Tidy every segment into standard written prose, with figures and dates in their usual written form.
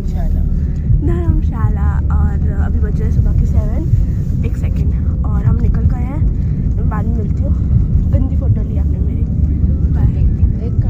धर्मशाला। और अभी बज रहे सुबह के 7। एक सेकेंड और हम निकल गए हैं। मैं बाद में मिलती हूँ। गंदी फोटो ली आपने मेरी। एक का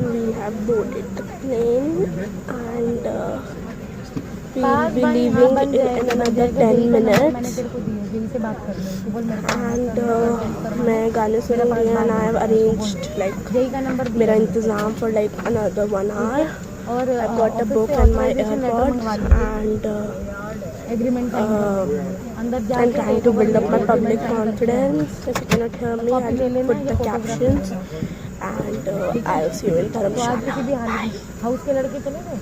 We have boarded the plane and we'll be leaving in another 10 minutes. And मैं गाने सुन रही हूँ and I have arranged like मेरा इंतज़ाम for like another 1 hour. I've got a book and my AirPods and I'm trying to build up my public confidence. If you cannot hear me, I'll put the captions. And I'll see you in Dharamshala. Bye. House के लड़के चले गए।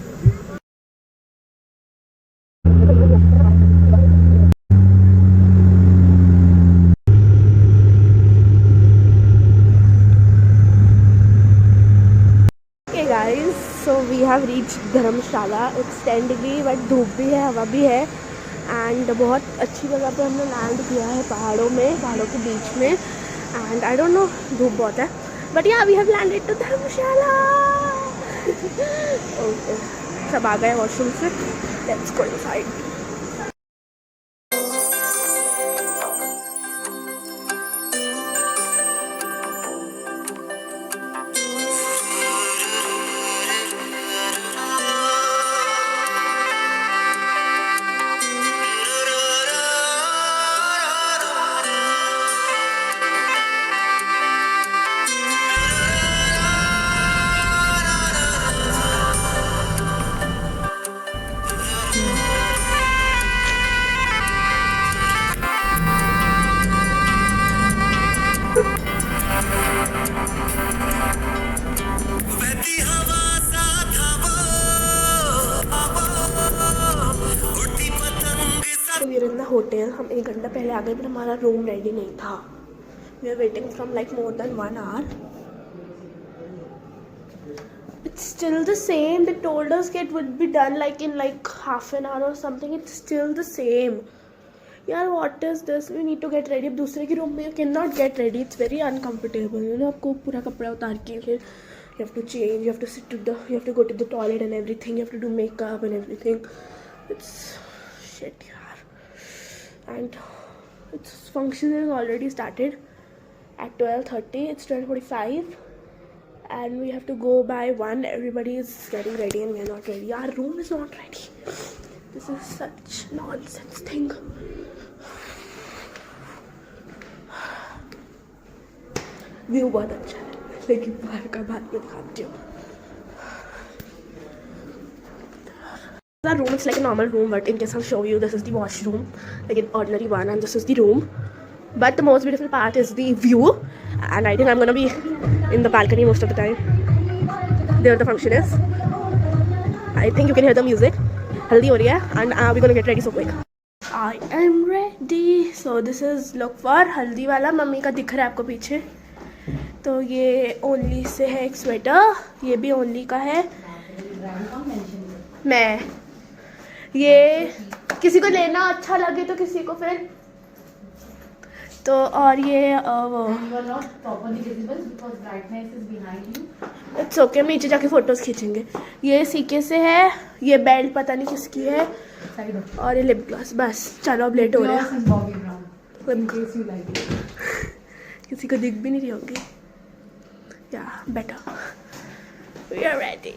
Hey guys, so we have reached Dharamshala. It's 10 degree but धूप भी है, हवा भी है and बहुत अच्छी जगह पे हमने लैंड किया है पहाड़ों के बीच में and I don't know धूप बहुत है but yeah we have landed to Dharamshala. Okay, सब आ गए वॉशरूम से. Let's go inside. होटल हम 1 घंटा पहले आ गए पर हमारा रूम रेडी नहीं था. We are waiting from like more than 1 hour. It's still the same. They told us it would be done like in like half an hour or something. It's still the same. यार what is this? We need to get ready. अब दूसरे के room में you cannot get ready. It's very uncomfortable. You know आपको पूरा कपड़ा उतार के फिर you have to change. You have to sit to the. You have to go to the toilet and everything. You have to do makeup and everything. It's shit. And its function is already started at 12:30. It's 12:45 and we have to go by 1. Everybody is getting ready and we are not ready. Our room is not ready. This is such nonsense thing. View बहुत अच्छा है लेकिन बाहर का बाद में दिखाती हूँ. The room is like a normal room, but in case I'll show you, this is the washroom, like an ordinary one, and this is the room. But the most beautiful part is the view, and I think I'm gonna be in the balcony most of the time. There the function is. I think you can hear the music. Haldi ho rahi hai, and we're gonna get ready so quick. I am ready. So this is look for हल्दी वाला. Mummy का दिख रहा है आपको पीछे. तो ये ओनली से है एक स्वेटर. ये भी ओनली का है. मैं ये किसी को लेना अच्छा लगे तो किसी को फिर तो. और ये वो इट्स ओके. हम नीचे जाके फोटोज खींचेंगे. ये सीके से है. ये बेल्ट पता नहीं किसकी है. और ये लिप ग्लॉस. बस चलो अब लेट हो रहा है. किसी को दिख भी नहीं रही होगी. या बेटर वी आर रेडी.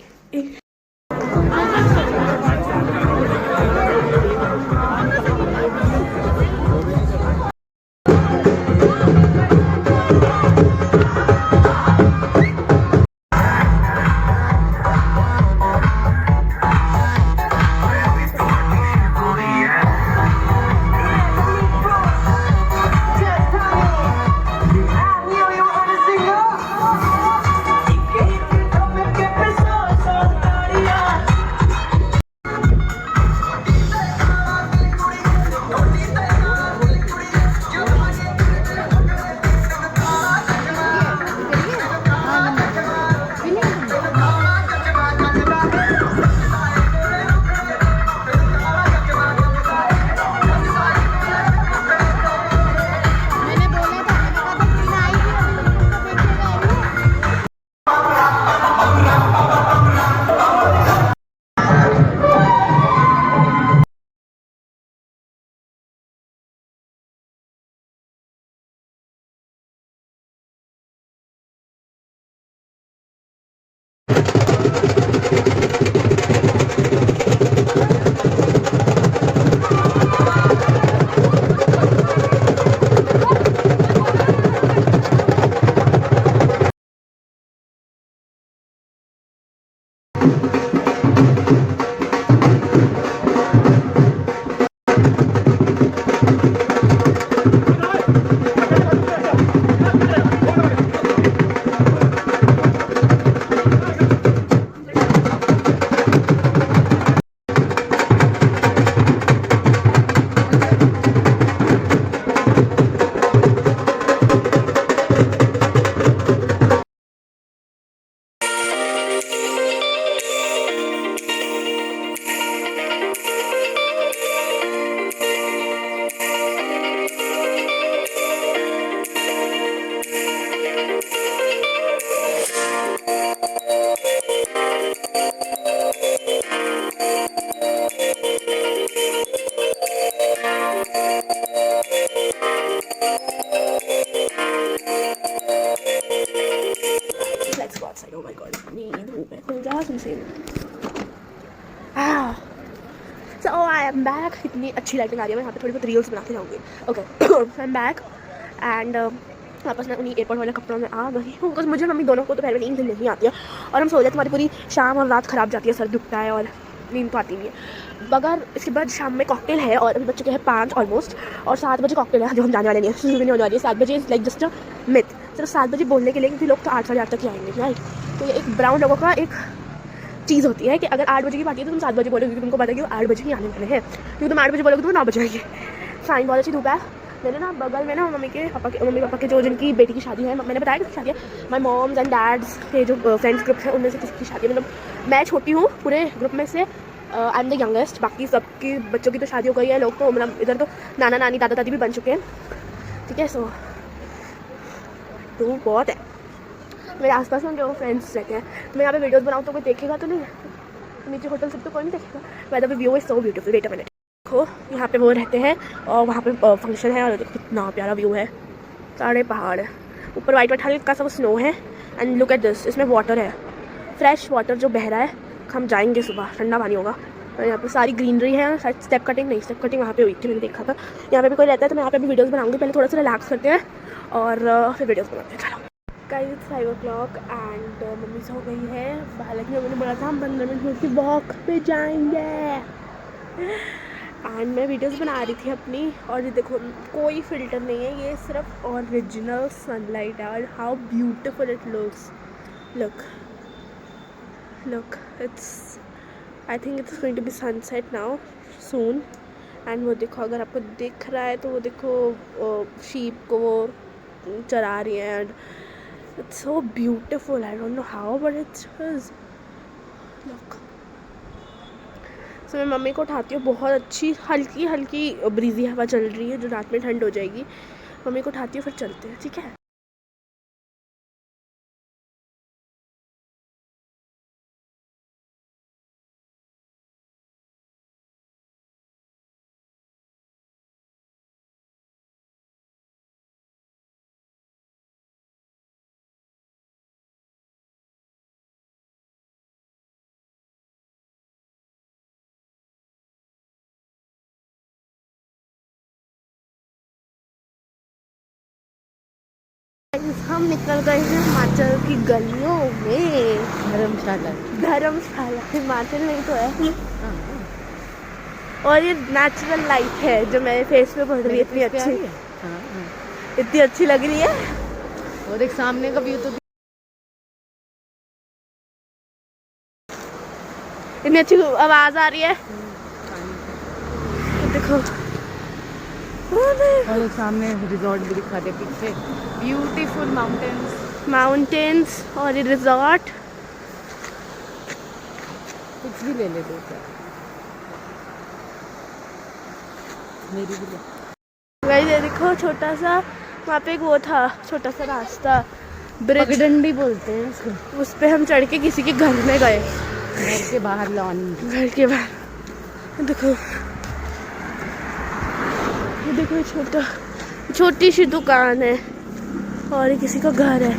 सुनसेन। So I am back. इतनी अच्छी लाइटिंग आ रही है, मैं यहाँ पे थोड़ी बहुत रील्स बना के जाऊँगी। Okay, I am back and वापस मैं उन्हीं एयरपोर्ट वाले कपड़ों में आ गई हूँ, बिकॉज मुझे मम्मी दोनों को तो पहले नींद नहीं आती है और हम सो जाते, हमारी पूरी शाम और रात ख़राब जाती है, सर दुखता है और नींद तो आती नहीं है। मगर इसके बाद शाम में कॉकटेल है और अभी बच्चे के हैं 5 ऑलमोस्ट, और 7 बजे कॉकटेल है जो हम जाने वाले नहीं है, शुरू नहीं होने वाली है। 7 बजे is like just a myth, सिर्फ 7 बजे बोलने के लिए, क्योंकि लोग तो 8 साढ़े 8 तक ही आएंगे, राइट। तो ये एक ब्राउन लोगों का एक चीज़ होती है कि अगर 8 बजे की पार्टी है तो तुम 7 बजे बोलोगे, क्योंकि तुमको पता है कि वो 8 बजे ही आने वाले हैं, क्योंकि तुम 8 बजे बोलोगे तो वो 9 बजे आएंगे। फाइन, बहुत अच्छी धूप है। मैंने ना बगल में ना मम्मी पापा के जो जिनकी बेटी की शादी है, मैंने बताया किसकी शादी है, माई मॉम्स एंड डैड्स के जो फ्रेंड्स ग्रुप है उनमें से किसी की शादी है। मतलब मैं छोटी हूँ पूरे ग्रुप में से, आई एम द यंगेस्ट। बाकी सबकी बच्चों की तो शादी हो गई है, लोग तो मतलब इधर तो नाना नानी दादा दादी भी बन चुके हैं, ठीक है। सो धूप बहुत है। मेरे आसपास में जो फ्रेंड्स रहते हैं, मैं यहाँ पे वीडियोस बनाऊँ तो कोई देखेगा तो नहीं, नीचे होटल से तो कोई नहीं देखेगा। Weather the view is so beautiful. Wait a minute, देखो यहाँ पे वो रहते हैं और वहाँ पे फंक्शन है, और देखो कितना प्यारा व्यू है, सारे पहाड़ है, ऊपर वाइट वाइट हल्का सा स्नो है। एंड लुक एट दिस, इसमें वाटर है, फ्रेश वाटर जो बह रहा है। हम जाएंगे सुबह, ठंडा पानी होगा। और यहाँ पे सारी ग्रीनरी है, शायद स्टेप कटिंग नहीं, स्टेप कटिंग वहाँ पे हुई थी, मैंने देखा था। यहाँ पे भी कोई रहता है तो मैं यहाँ पे भी वीडियोस बनाऊंगी। पहले थोड़ा सा रिलैक्स करते हैं और फिर वीडियोस बनाते हैं। चलो guys, it's 5 o'clock and mummy सो गई है। हालांकि मैंने बोला था हम 15 मिनट की वॉक पे जाएंगे एंड मैं वीडियोस बना रही थी अपनी, और ये देखो कोई फ़िल्टर नहीं है, ये सिर्फ ओरिजिनल सनलाइट है। और how beautiful it looks, look, it's, I think it's going to be sunset now soon। And वो देखो, अगर आपको दिख रहा है तो वो देखो शीप को वो चरा रही है and it's so beautiful. I don't know how but it's look. So मैं मम्मी को उठाती हूँ, बहुत अच्छी हल्की हल्की ब्रीजी हवा चल रही है जो रात में ठंड हो जाएगी। मम्मी को उठाती हूँ, फिर चलते हैं, ठीक है। हम निकल गए हैं हिमाचल की गलियों में। धर्मशाला हिमाचल नहीं तो है। और ये नेचुरल लाइट है जो मेरे फेस पे पड़ रही है, इतनी अच्छी, इतनी अच्छी लग रही है। और एक सामने का व्यू तो इतनी अच्छी आवाज आ रही है, देखो। और एक सामने रिजॉर्ट भी दिखा दे पीछे, ब्यूटीफुल माउंटेन्स और ये रिजॉर्ट। कुछ भी ले ले दो क्या, मेरी भी ले। वही देखो, छोटा सा वहाँ पे एक वो था, छोटा सा रास्ता, ब्रिज, पगडंडी बोलते हैं उसको। उस पे हम चढ़ के किसी के घर में गए, घर के बाहर लॉन, घर के बाहर। देखो ये देखो, छोटी सी दुकान है और ये किसी का घर है,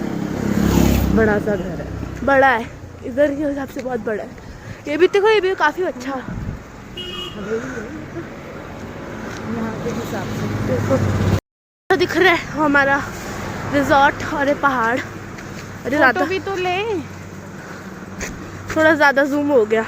बड़ा सा घर है, बड़ा है इधर के हिसाब से, बहुत बड़ा है। ये भी देखो, ये भी काफ़ी अच्छा यहाँ के हिसाब से। देखो दिख रहा है हमारा रिजॉर्ट और ये पहाड़। अरे ज़्यादा भी तो ले, थोड़ा ज़्यादा जूम हो गया।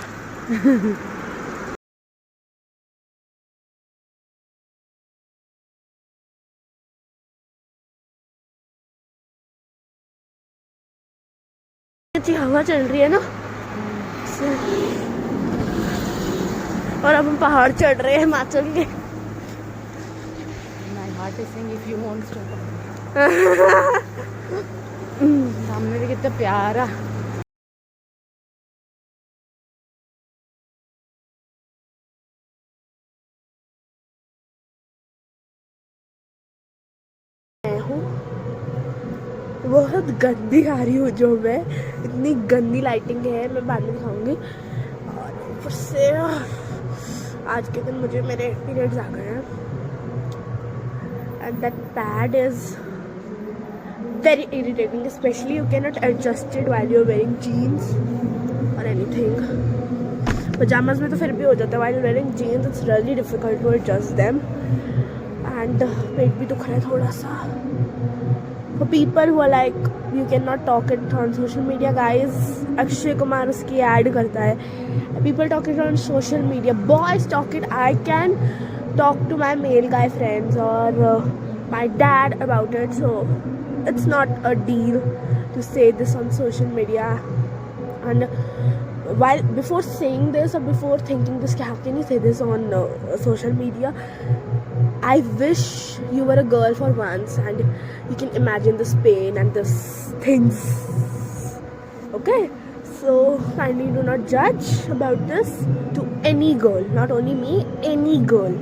अच्छी हवा चल रही है ना, और अब हम पहाड़ चढ़ रहे हैं हिमाचल के। My heart is saying if you want to। सामने भी कितना प्यारा। बहुत गंदी आ रही हूँ जो मैं, इतनी गंदी लाइटिंग है, मैं बाद में दिखाऊंगी। और ऊपर से आज के दिन मुझे मेरे पीरियड्स आ गए हैं and that pad is very irritating, especially you can not adjust it while you are wearing jeans और एनीथिंग। थिंग। पजामाज में तो फिर भी हो जाता है, while wearing jeans it's really difficult to adjust them. And पेट भी दुख रहा है थोड़ा सा. For people who are like you cannot talk it on social media, guys, Akshay Kumar उसकी ad करता है. People talk it on social media, boys talk it. I can talk to my male guy friends or my dad about it, so it's not a deal to say this on social media. And while before saying this or before thinking this, how can you say this on social media, I wish you were a girl for once and you can imagine this pain and this things. Okay, so kindly do not judge about this to any girl, not only me, any girl.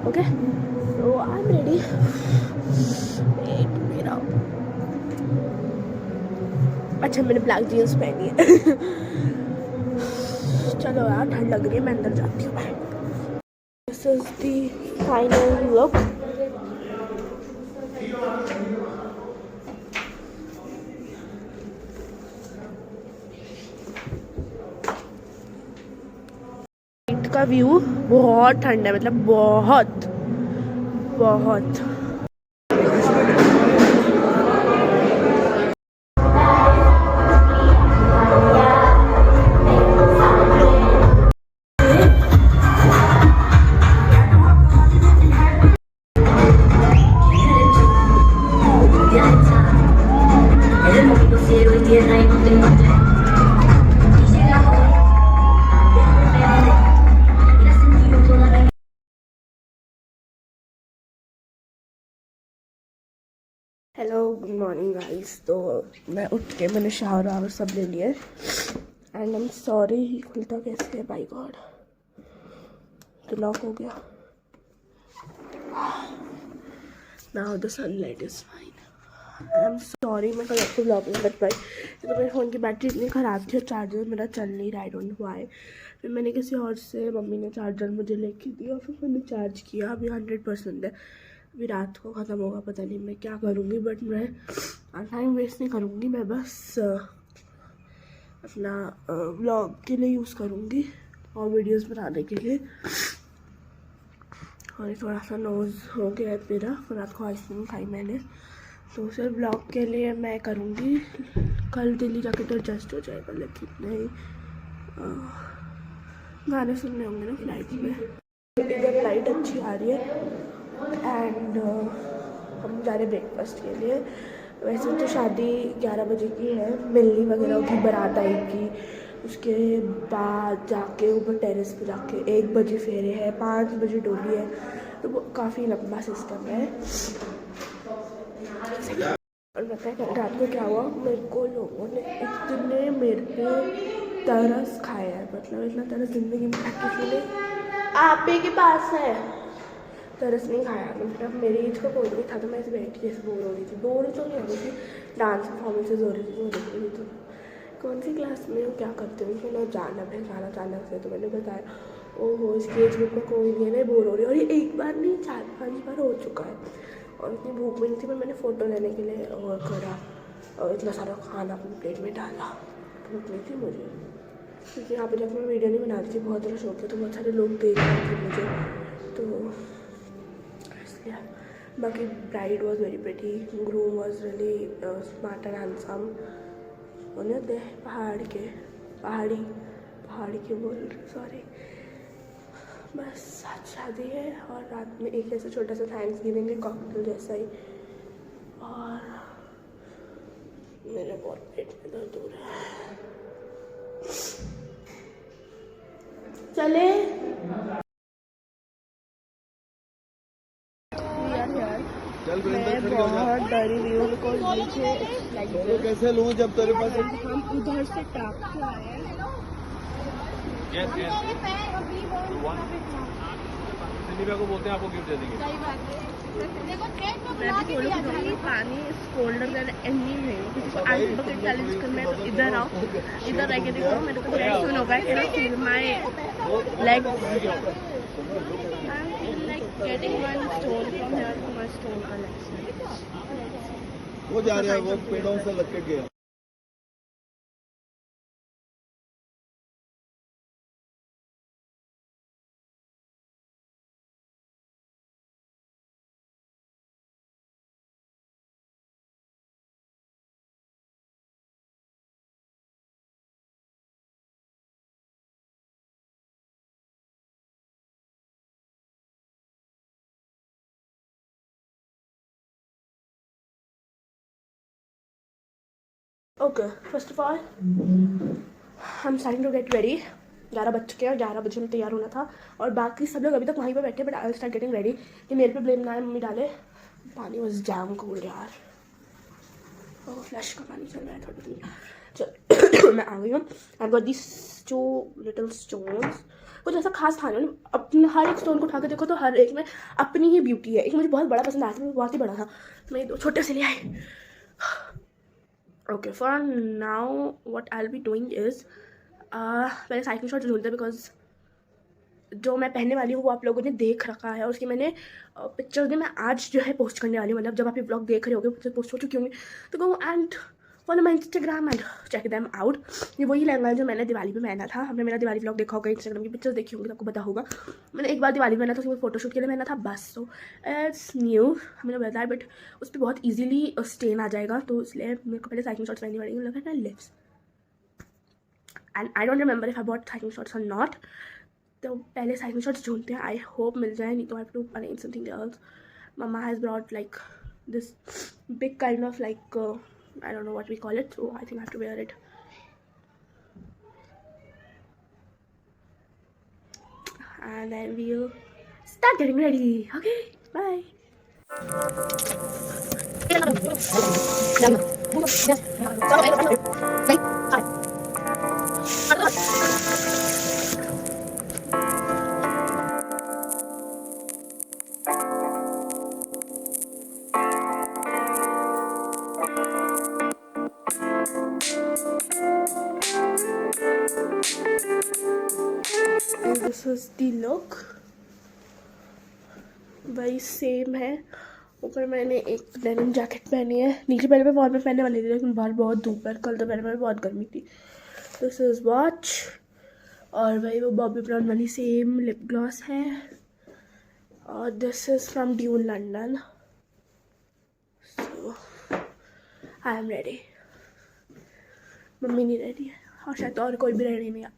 Okay, so I'm ready. Wait, मेरा अच्छा मैंने black jeans पहनी है. चलो यार ठंड लग रही है, मैं अंदर जाती हूँ. This is the final look. Night का व्यू बहुत ठंड है, मतलब बहुत बहुत. Hello good morning guys. तो मैं उठ के मैंने शावर वावर सब ले लिए एंड आई एम सॉरी. खुलता कैसे है बाय गॉड. तो लॉक हो गया. Now the sunlight is fine. I am sorry मैं कल आपको ब्लॉग नहीं कर पाई. तो मेरे फ़ोन की बैटरी इतनी ख़राब थी और चार्जर मेरा चल नहीं रहा. आई डोंट नो व्हाई. फिर मैंने किसी और से, मम्मी ने चार्जर मुझे लेके दिया, फिर मैंने चार्ज किया. अभी 100% है. अभी रात को ख़त्म होगा, पता नहीं मैं क्या करूँगी, बट मैं टाइम वेस्ट नहीं करूँगी. मैं बस अपना व्लॉग के लिए यूज़ करूँगी और वीडियोस बनाने के लिए. और थोड़ा सा नोज़ हो गया है मेरा, रात को आइसक्रीम खाई मैंने, तो सिर्फ व्लॉग के लिए मैं करूँगी. कल दिल्ली जाके तो एडजस्ट हो जाएगा, लेकिन नहीं गाने सुनने होंगे ना फ्लाइट में. इधर लाइट अच्छी आ रही है एंड हम जा रहे ब्रेकफास्ट के लिए. वैसे तो शादी 11 बजे की है, मिलनी वगैरह की, बारात आएगी, उसके बाद जाके ऊपर टेरेस पे जाके 1 बजे फेरे हैं, 5 बजे डोली है, तो वो काफ़ी लंबा सिस्टम है. और पता है कल रात को क्या हुआ, मेरे को लोगों ने इतने मेरे पे तरस खाया है, मतलब इतना तरस ज़िंदगी में किसी ने आप ही के पास है तरस नहीं खाया. मतलब मेरी एज का कोई नहीं था, तो मैं ऐसे बैठी जैसे बोर हो रही थी. बोर तो नहीं हो रही थी, डांस परफॉर्मेंसेज हो रही थी. तो कौन सी क्लास में हो, क्या करते हो, मैंने जानब है जाना अचानक से. तो मैंने बताया ओहो इसकी एज ग्रुप का कोई नहीं है, नहीं बोर हो रही है. और ये एक बार नहीं 4-5 बार हो चुका है. और इतनी भूख भी नहीं थी, पर मैंने फ़ोटो लेने के लिए और करा और इतना सारा खाना अपनी प्लेट में डाला. भूख नहीं थी मुझे, क्योंकि यहाँ पर जब मैं वीडियो नहीं बना रही थी, बहुत ज़्यादा शौक है, तो बहुत सारे लोग देख रहे थे मुझे, तो इसलिए. बाकी bride was very pretty, groom was really smart and handsome. उन्हें होते पहाड़ी के बोल रहे, सॉरी. बस आज शादी है और रात में एक ऐसा छोटा सा थैंक्स गिविंग के कॉकटेल जैसा ही. और मेरे बहुत पेट में दर्द हो रहा है. चले मैं बहुत डरी हुई हूँ को नीचे. कैसे लूँ जब तेरे पास हम उधर से टाप के आए हैं. को बोलते हैं आपको गिफ्ट दे देंगे. मैं भी बोलूँगी पानी कोल्डर देन एनी है. किसी को आइस बकेट चैलेंज करना है तो इधर आओ, इधर रह के देखो. मेरे को वेरी सुन होगा कि मैं feel my like getting one stone from here to my stone collection. वो जा रहा है, वो पेड़ों से लग के गया. Okay, first of all I am starting to get ready. 11 बज चुके हैं, 11 बजे में तैयार होना था और बाकी सब लोग अभी तक वहीं पे बैठे. But I will start getting ready कि मेरे पे ब्लेम ना है मम्मी डाले. पानी वॉज जैम कोल्ड यार. ओह, फ्लैश का पानी चल रहा है थोड़ी देर. चल मैं आ गई हूँ. I got this 2 little stones. कुछ ऐसा खास था नहीं. अपने हर एक स्टोन को उठा के देखो तो हर एक में अपनी ही ब्यूटी है. एक मुझे बहुत बड़ा पसंद आया था, बहुत ही बड़ा था. मैं 2 छोटे से ले आई. Okay, for now what I will be doing is मैंने साइकिल शॉर्ट्स ढूंढते बिकॉज जो मैं पहनने वाली हूँ वो आप लोगों ने देख रखा है. और उसकी मैंने पिक्चर्स भी मैं आज जो है पोस्ट करने वाली हूँ. मतलब जब आप ये ब्लॉग देख रहे होगे पिक्चर पोस्ट हो चुकी होंगी तो go and follow my Instagram and check them out. ये वही लहंगा है जो मैंने दिवाली में पहना था. हमने मेरा दिवाली ब्लॉग देखा होगा, इंस्टाग्राम की पिक्चर्स देखी होंगी तो आपको पता होगा. मैंने एक बार दिवाली में पहना था, उसमें फोटोशूट के लिए पहना था बस. सो इट्स न्यू, मैंने बताया. बट उस पर बहुत ईजिली स्टेन आ जाएगा तो इसलिए मेरे को पहले साइकिल शॉर्ट्स पहननी पड़ेगी. लगा lips and I don't remember if I bought cycle shorts और नॉट. तो पहले साइकिल शॉर्ट्स ढूंढते हैं. आई होप मिल जाए, नहीं तो I have to arrange something else. मम्मा has brought like this big kind of like I don't know what we call it, so I think I have to wear it. And then we'll start getting ready. Okay, bye. This is the look. वही same है. ऊपर मैंने एक denim jacket पहनी है. नीचे पहले मैं वॉल पे पहनने वाली थी लेकिन बाहर बहुत धूप है. कल दोपहर में बहुत गर्मी थी. दिस इज वॉच और भाई वो बॉबी ब्राउन वाली सेम लिप ग्लॉस है. और this is from dune London. So I am ready. Mummy नहीं रेडी है और शायद और कोई भी रेडी नहीं है.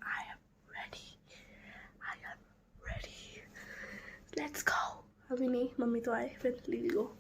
Let's go. अभी नहीं, मम्मी तो आए फिर लीजिए गो.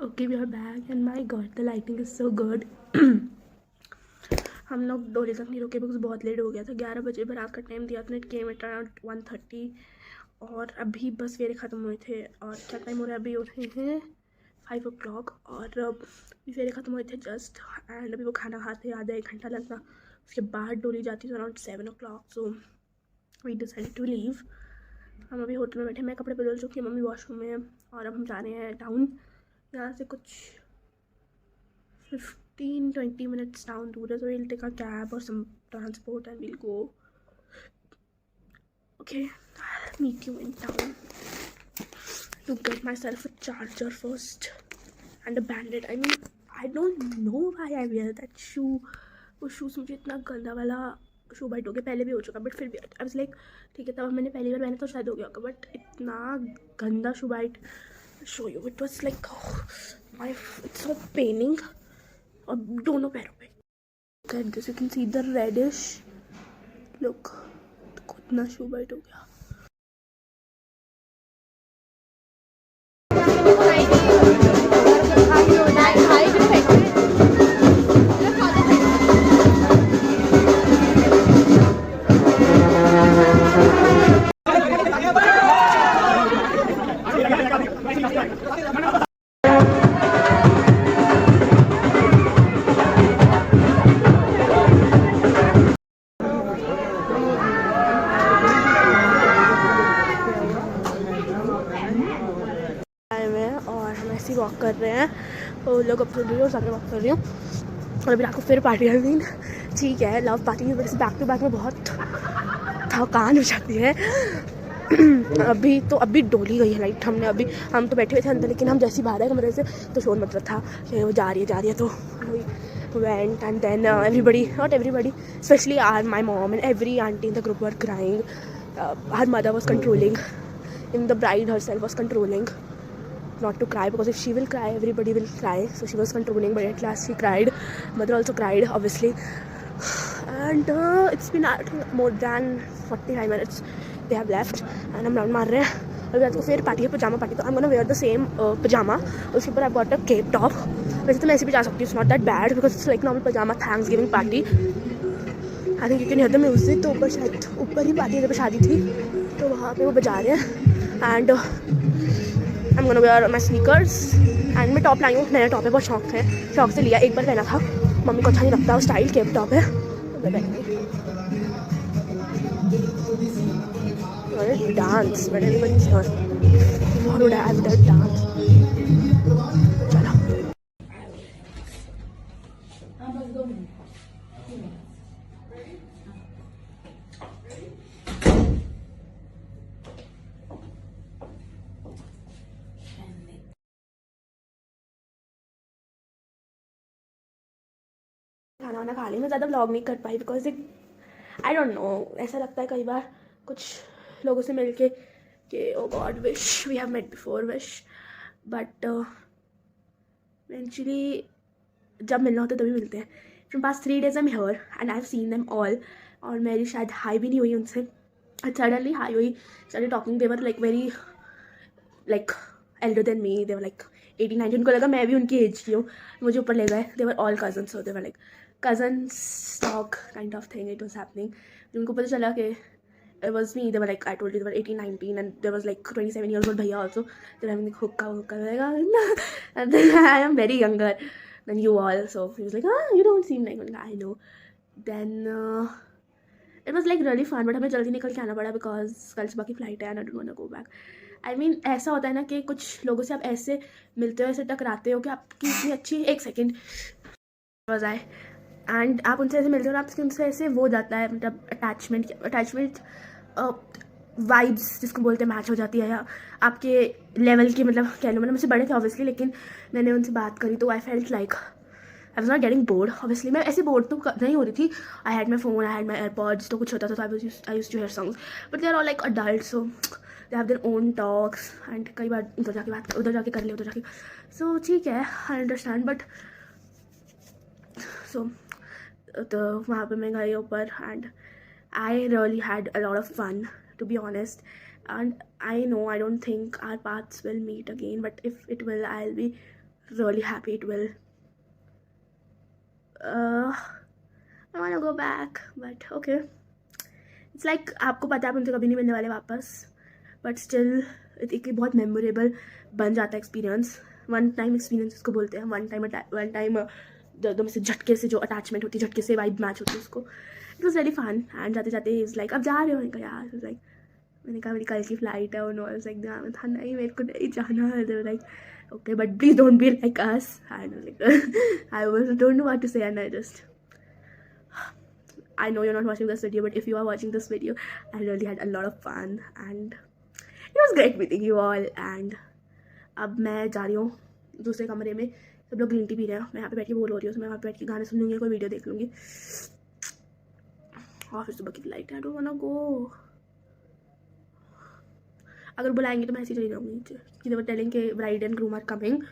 Okay, we are back and my god, the lighting is so good. हम लोग डोली तक नहीं रुके बिकॉज बहुत लेट हो गया था. 11 बजे बारात का टाइम दिया था. इट केम एट अराउंड 1:30 और अभी बस फेरे ख़त्म हुए थे. और क्या टाइम हो रहा है अभी? उठे हैं 5 o'clock और अभी फेरे ख़त्म हुए थे जस्ट. एंड अभी वो खाना खाते आधा 1 घंटा लगता. उसके बाद डोली जाती है around 7 o'clock. So we decided to leave. हम अभी होटल में बैठे. मैं कपड़े बदल चुकी हूँ, मम्मी वॉशरूम में. और अब हम जा रहे हैं टाउन. यहाँ से कुछ 15-20 minutes down दूर है. So we'll take a cab or some transport and we'll go. Okay, I'll meet you in town. To get myself a charger first and a bandit. I mean, I don't know why I wear that shoe. वो shoes मुझे इतना गंदा वाला शू bite हो गया. पहले भी हो चुका बट फिर भी आई वाज लाइक ठीक है. तब मैंने पहली बार पहना तो शायद हो गया होगा. बट इतना गंदा shoe bite. Show you, it was like my it's so paining. और दोनों पैरों पे. Look at this, you can see the reddish. Look, इतना शू बाइट हो गया. वॉक कर रहे हैं, वो लोग अपने और साथ में वॉक कर रही हूँ। और अभी रात को फिर पार्टी है। मीन ठीक है, लव पार्टी की वजह से बैक टू बैक में बहुत थकान हो जाती है। अभी डोली गई है लाइट। हम तो बैठे हुए थे अंदर, लेकिन हम जैसे ही बाहर आए कमरे से तो शोर मतलब था कि वो जा रही है। तो went and then not everybody, especially my mom and every auntie in the group were crying. Her mother was controlling, even the bride herself was controlling not to cry, because if she will cry, everybody will cry. So she was controlling, but at last she cried. Mother also cried, obviously. And it's been more than 45 minutes they have left, and हम round मार रहे हैं। अभी रात को फिर party है, pyjama party. तो I am gonna wear the same pyjama. उसके ऊपर I got a cape top. वैसे तो मैं ऐसे भी जा सकती हूँ, it's not that bad, because it's like normal pyjama thanksgiving party. I think you can hear the music. तो ऊपर शायद ऊपर ही पार्टी जब शादी थी तो वहाँ पे वो बजा रहे हैं। And I am gonna wear my sneakers. And मैं टॉप लाई हूँ, नया टॉप है, बहुत शौक से लिया। एक बार पहना था, मम्मी को अच्छा नहीं लगता वो स्टाइल, केप टॉप है तो मैं पहनी। Dance, but everybody's not. What would I have done? Dance. चलो। खाना वाना खा ली। मैं ज़्यादा व्लॉग नहीं कर पाई बिकॉज आई डोंट नो, ऐसा लगता है कई बार कुछ लोगों से मिलके कि oh God wish we have met before wish, but eventually जब मिलना होता है तभी मिलते हैं। From past 3 days I am here and I have seen them all. और मेरी शायद हाई भी नहीं हुई उनसे, सडनली हाई हुई, suddenly talking. They were like very like elder than me, they were like 18-19। उनको लगा मैं भी उनकी एज की हूँ, मुझे ऊपर ले गए। They were all cousins, so they were like cousins talk kind of thing it was happening. उनको पता चला कि it was me, they were like, I told you they were 18-19, and there was like 27 years old bhaiya also. They were having like hookah, and then I am very younger than you all, so he was like, you don't seem like, I know. Then it was like really fun, but हमें जल्दी निकल के आना पड़ा because कल सुबह की flight है and I don't want to go back. I mean ऐसा होता है ना कि कुछ लोगों से आप ऐसे मिलते हो, ऐसे टकराते हो कि आपकी इतनी अच्छी एक सेकेंड बजाए, एंड आप उनसे ऐसे मिलते हो और आपके उनसे ऐसे वो हो जाता है, मतलब अटैचमेंट वाइब्स जिसको बोलते हैं मैच हो जाती है, या आपके लेवल की, मतलब कह लो। मतलब मुझसे बड़े थे ऑब्वियसली, लेकिन मैंने उनसे बात करी तो I felt like I was not getting bored. Obviously मैं ऐसे बोर्ड तो नहीं हो रही थी। I had my phone, I had my AirPods, तो कुछ होता था तो I used to hear songs, but they are all like adult, so they have their own talks. And कई बार उधर जाके बात, उधर जाके कर ले, उधर जाके, सो ठीक है, आई अंडरस्टैंड। बट सो तो वहाँ पे मैं गई ऊपर and I really had a lot of fun, to be honest. And I know I don't think our paths will meet again, but if it will, I'll be really happy it will. I want to go back, but okay. It's like आपको पता है आप उनसे कभी नहीं मिलने वाले वापस, but still एक बहुत मेमोरेबल बन जाता है एक्सपीरियंस। वन टाइम एक्सपीरियंस इसको बोलते हैं, वन टाइम एकदम से झटके से जो अटैचमेंट होती है, झटके से वाइब मैच होती है उसको। It was very fun. And जाते जाते इज़ लाइक अब जा रहे हो, मैंने कहा यार, लाइक मैंने कहा मेरी कल की फ्लाइट है, और लाइक ध्यान था नहीं मेरे को नहीं जाना है, like okay but please don't be like us. And like I was don't know what to say, and I know you're not watching this video, but if you are watching this video, I really had a lot of fun and it was great meeting you all. And अब मैं जा रही हूँ दूसरे कमरे में, सब लोग ग्रीन टी पी रहे हैं, मैं यहाँ पे बैठ के बोर हो रही हूँ, तो मैं वहाँ पे बैठ के गाने सुन लूँगी, कोई वीडियो देख लूँगी, और फिर सुबह की फ्लाइट है। I don't want to go. अगर बुलाएंगे तो मैं ऐसे ही चली जाऊँगी नीचे, कि दे वर टेलिंग के bride and groom are coming,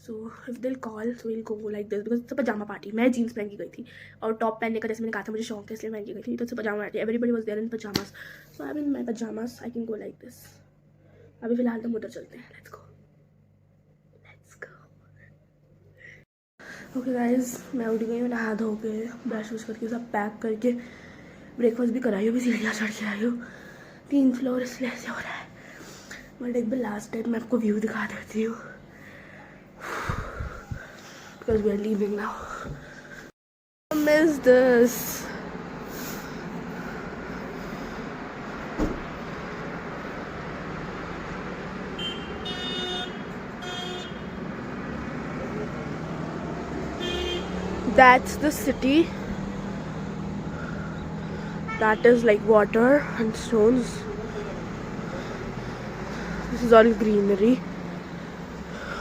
so if they'll call so will go like this, because it's pyjama party. मैं जीन्स पहन के गई थी और टॉप पहनने का, जैसे मैंने कहा था मुझे शौक है, इसलिए पहन के गई थी। तो pyjama party, everybody was there in pyjamas, so I am in my pyjamas, I can go like this. अभी फिलहाल तो हम उधर चलते हैं, लेट्स गो। ओके गाइज, मैं उठ गई हूँ, नहा धो के ब्रश वश करके सब पैक करके, ब्रेकफास्ट भी कराई हूँ, भी सीढ़ियाँ चढ़ के आई हूँ, 3 फ्लोर इसलिए ऐसे हो रहा है। बट एक बार लास्ट टाइम मैं आपको व्यू दिखा देती हूँ, because we are leaving now. Miss this. That's the city. That is like water and stones. This is all greenery.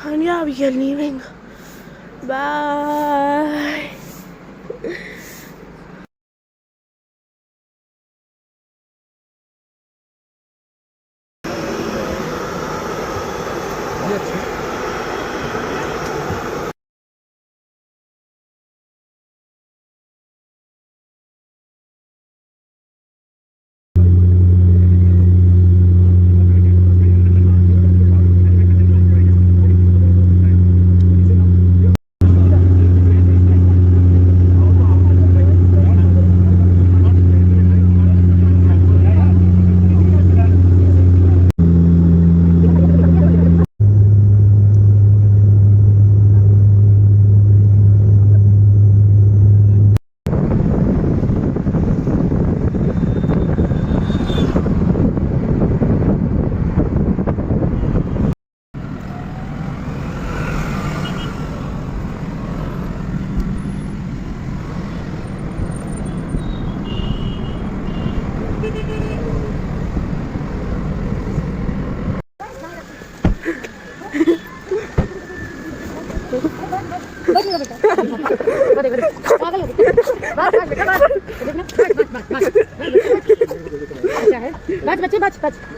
And yeah, we are leaving. Bye.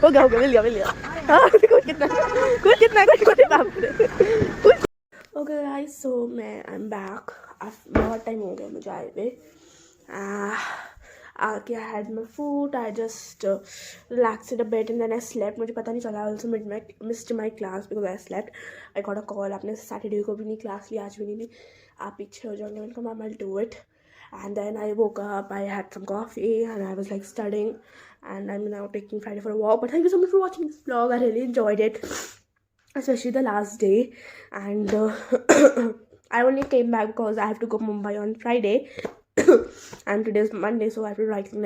हो गया मिल गया कुछ बाप रे ओके गाइस सो मैं आई एम बैक बहुत time हो गया मुझे आए पे I had my food. I just relaxed a bit and then I slept. मुझे पता नहीं चला. I also missed my class because I slept. I got a call. आपने Saturday को भी नहीं class ली, आज भी नहीं ली. आप पीछे हो जाओगे. मैंने कहा I'll do it. And then I woke up. I had some coffee and I was like studying. And I'm now taking Friday for a walk. But thank you so much for watching this vlog. I really enjoyed it, especially the last day. And I only came back because I have to go Mumbai on Friday. And today is Monday, so I have to dry clean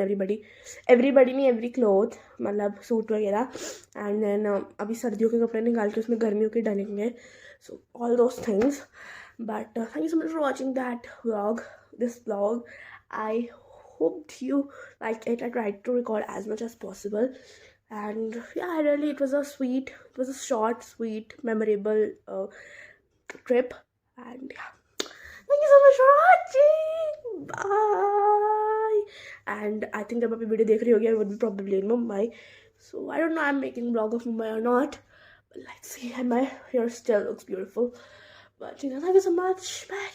every cloth, मतलब suit वगैरह. And then अभी सर्दियों के कपड़े निकाल के उसमें गर्मियों के डालेंगे. So all those things. But thank you so much for watching this vlog. I hoped you liked it. I tried to record as much as possible. And yeah, it was a short, sweet, memorable trip. And yeah. Thank you so much for watching. Bye. And I think जब आप video देख रही होगी I would be probably in Mumbai. So I don't know I'm making vlog of Mumbai or not. But let's see. And my hair still looks beautiful. But thank you so much. Bye.